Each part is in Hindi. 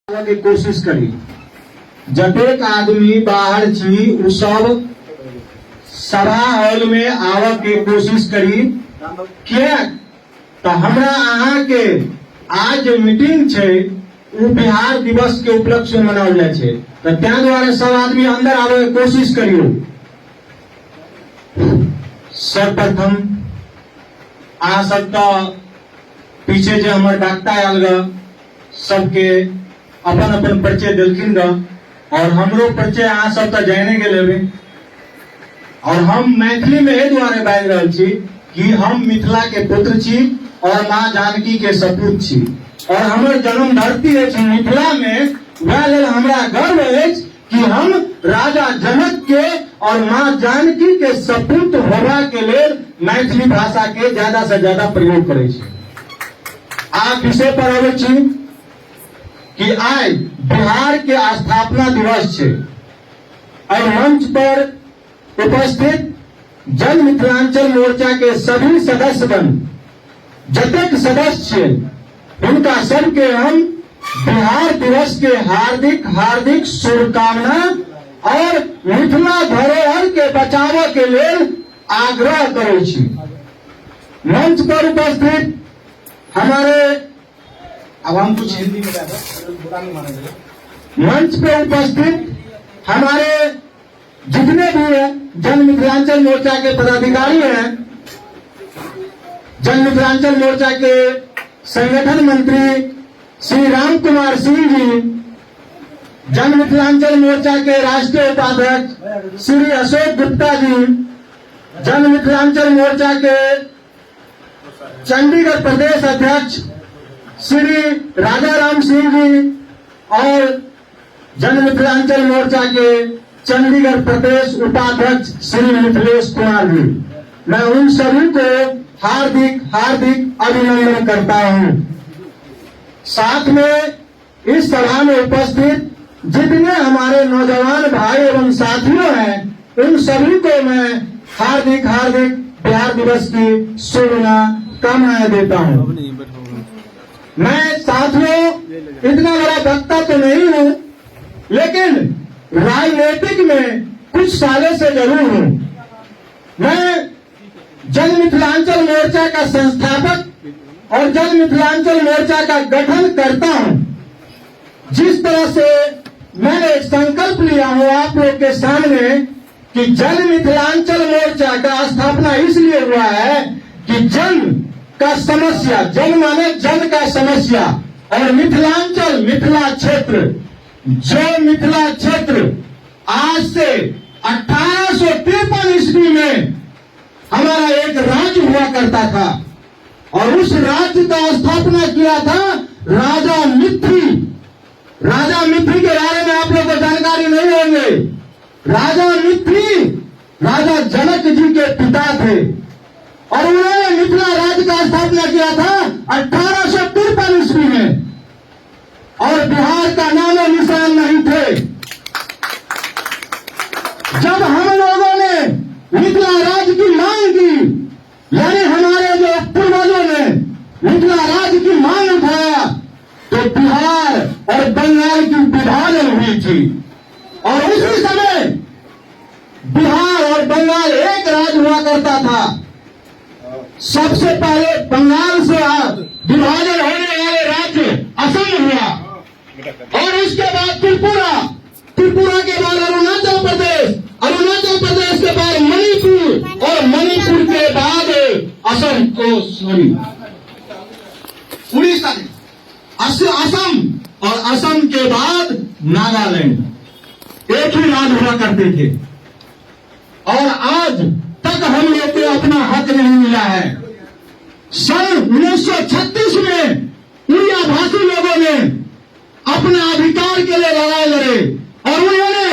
की कोशिश करी। जतेक आदमी बाहर छी उ सब सभा हॉल में आवे के कोशिश करी। क्या तो हमरा अहाँ के आज मीटिंग छे उ बिहार दिवस के उपलक्ष्य में मनाओल जाए छे, तो त्या द्वारा सब आदमी अंदर आवे के कोशिश करियो। सर्वप्रथम आ सबका पीछे जो हमारे डॉक्टर आयल ग सबके अपन अपन परिचय दिलखिन ग और हमरो परिचय अहाँ सब तो जाने के लेबे। और हम मैथिली में ए द्वारे बाजि रहल छी कि हम मिथिला के पुत्र छी और माँ जानकी के सपूत छी और हमर जन्म धरती अछि मिथिला में। वह लेल हमरा गर्व अछि कि हम राजा जनक के और माँ जानकी के सपूत होबा के लेल मैथिली भाषा के ज्यादा से ज्यादा प्रयोग करे छी। आप विषय पर आवे छी कि आज बिहार के स्थापना दिवस छे। मंच पर उपस्थित जन मिथिलांचल मोर्चा के सभी सदस्यगण जतेक सदस्य छे उनका सबके हम बिहार दिवस के हार्दिक हार्दिक शुभकामना और मिथिला धरोहर के बचाव के लेल आग्रह करै छी। मंच पर उपस्थित हमारे, अब हम कुछ हिंदी में बुरा नहीं मानेंगे। मंच पे उपस्थित हमारे जितने भी हैं जन मिथिलांचल मोर्चा के पदाधिकारी हैं, जन मिथिलांचल मोर्चा के संगठन मंत्री श्री राम कुमार सिंह जी, जन मिथिलांचल मोर्चा के राष्ट्रीय उपाध्यक्ष श्री अशोक गुप्ता जी, जन मिथिलांचल मोर्चा के चंडीगढ़ प्रदेश अध्यक्ष श्री राजा राम सिंह जी और जन मिथिलांचल मोर्चा के चंडीगढ़ प्रदेश उपाध्यक्ष श्री मिथिलेश कुमार जी, मैं उन सभी को हार्दिक हार्दिक अभिनंदन करता हूं। साथ में इस सभा में उपस्थित जितने हमारे नौजवान भाई एवं साथियों हैं उन सभी को मैं हार्दिक हार्दिक बिहार दिवस की शुभकामनाएं देता हूं। मैं साथियों इतना बड़ा वक्ता तो नहीं हूं, लेकिन राजनीतिक में कुछ सालों से जरूर हूं। मैं जन मिथिलांचल मोर्चा का संस्थापक और जन मिथिलांचल मोर्चा का गठन करता हूं। जिस तरह से मैंने एक संकल्प लिया हूं आप लोग के सामने कि जन मिथिलांचल मोर्चा का स्थापना इसलिए हुआ है कि जन का समस्या, जन माने जन का समस्या, और मिथिलांचल मिथिला क्षेत्र, जो मिथिला क्षेत्र आज से 1853 ईस्वी में हमारा एक राज्य हुआ करता था और उस राज्य का स्थापना किया था राजा मिथि। राजा मिथि के बारे में आप लोग को जानकारी नहीं होंगे। राजा मिथि राजा जनक जी के पिता थे और उन्होंने मिथिला राज्य का स्थापना किया था 1853 ईस्वी में और बिहार का नामो निशान नहीं थे। जब हम लोगों ने मिथिला राज्य की मांग की, यानी हमारे जो पूर्वजों ने मिथिला राज्य की मांग उठाया, तो बिहार और बंगाल की विभाजन हुई थी और उसी समय बिहार और बंगाल एक राज्य हुआ करता था। सबसे पहले बंगाल से विभाजन होने वाले राज्य असम हुआ और उसके बाद त्रिपुरा, त्रिपुरा के बाद अरुणाचल प्रदेश, अरुणाचल प्रदेश के बाद मणिपुर और मणिपुर के बाद असम को उड़ीसा, असम और असम के बाद नागालैंड एक ही राज्य हुआ करते थे और आज तक हम लोग को अपना हक नहीं मिला है। सन 1936 में उड़िया भाषी लोगों ने अपने अधिकार के लिए लड़ाई लड़े और उन्होंने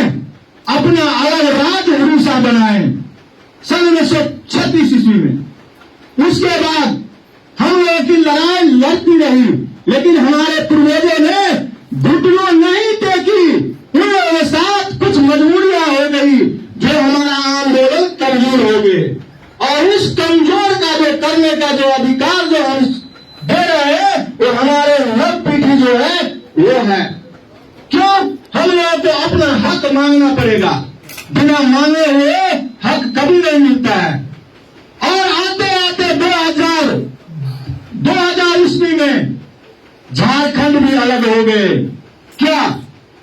अपना अलग राज्य उड़ीसा बनाए सन 1936 ईस्वी में। उसके बाद हम लोगों की लड़ाई लड़ती रही, लेकिन हमारे पूर्वजों ने घुटनों नहीं टेकी। उन लोगों के साथ कुछ मजबूरियां हो गई जो हमारा आंदोलन कमजोर हो गए और उस कमजोर का जो करने का जो अधिकार जो हम दे रहे हैं वो हमारे नव पीढ़ी जो है वो है। हम लोगों को अपना हक मांगना पड़ेगा। बिना मांगे हुए हक कभी नहीं मिलता है। और आते आते 2000 ईस्वी में झारखंड भी अलग हो गए। क्या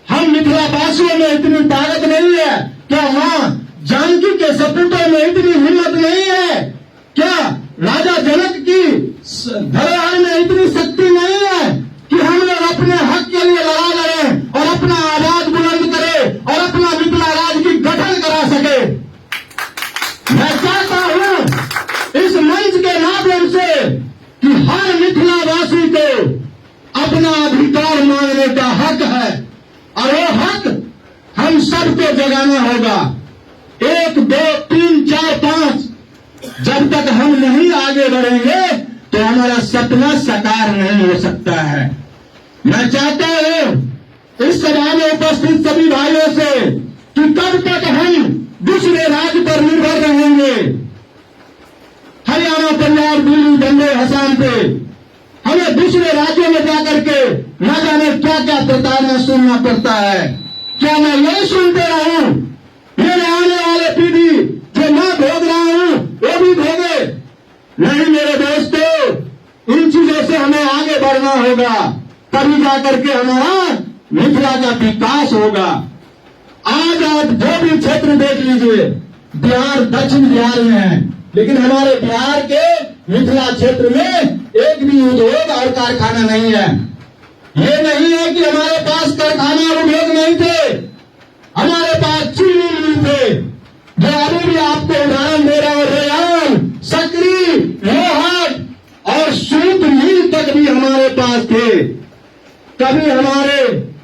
हम मिथिला वासियों में इतनी ताकत नहीं है? क्या वहां जानकी के सपूतों में इतनी हिम्मत नहीं है? क्या राजा जनक की धरोहर में इतनी शक्ति नहीं है कि हम लोग अपने हक के लिए लड़ा लड़ें और अपना आवाज बुलंद करें और अपना मिथिला राज्य की गठन करा सके? मैं चाहता हूं इस मंच के माध्यम से कि हर मिथिला वासी को अपना अधिकार मांगने का हक है और वो हक हम सबको जगाना होगा। 1, 2, 3, 4, 5 जब तक हम नहीं आगे बढ़ेंगे तो हमारा सपना साकार नहीं हो सकता है। मैं चाहता हूं इस सभा में उपस्थित सभी भाइयों से कि कब तक हम दूसरे राज्य पर निर्भर रहेंगे? हरियाणा, पंजाब, दिल्ली, बम्बई, असम पे हमें दूसरे राज्यों में जाकर के न जाने क्या क्या प्रताड़ना सुनना पड़ता है। क्या मैं यही सुनते रहूं? मेरे आने वाले पीढ़ी जो मैं भोग रहा हूं वो भी भोगे? नहीं मेरे दोस्तों, इन चीजों से हमें आगे बढ़ना होगा, तभी जाकर के हमारा मिथिला का विकास होगा। आज आप जो भी क्षेत्र देख लीजिए, बिहार दक्षिण बिहार में है, लेकिन हमारे बिहार के मिथिला क्षेत्र में एक भी उद्योग और कारखाना नहीं है। ये नहीं है कि हमारे पास कारखाना और उद्योग नहीं थे, हमारे पास चीनी मिल थे, जो अभी भी आपको उदाहरण दे रहा हूं। रेयान, सकरी, लोहाट और सूत मिल तक भी हमारे पास थे। कभी हमारे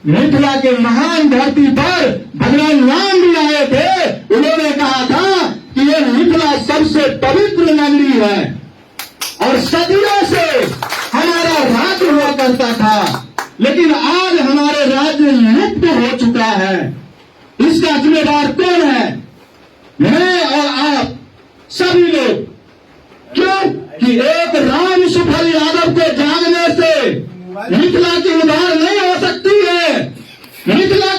मिथिला के महान धरती पर भगवान राम भी आए थे। उन्होंने कहा था कि ये मिथिला सबसे पवित्र नगरी है और सदियों से हमारा राज्य हुआ करता था, लेकिन आज हमारे राज्य लुप्त हो चुका है। इसका जिम्मेदार कौन है? मैं और आप सभी लोग। क्यों कि एक राम सुफल यादव को जागने से मिथिला की उधार नहीं हो सकती है। मिथिला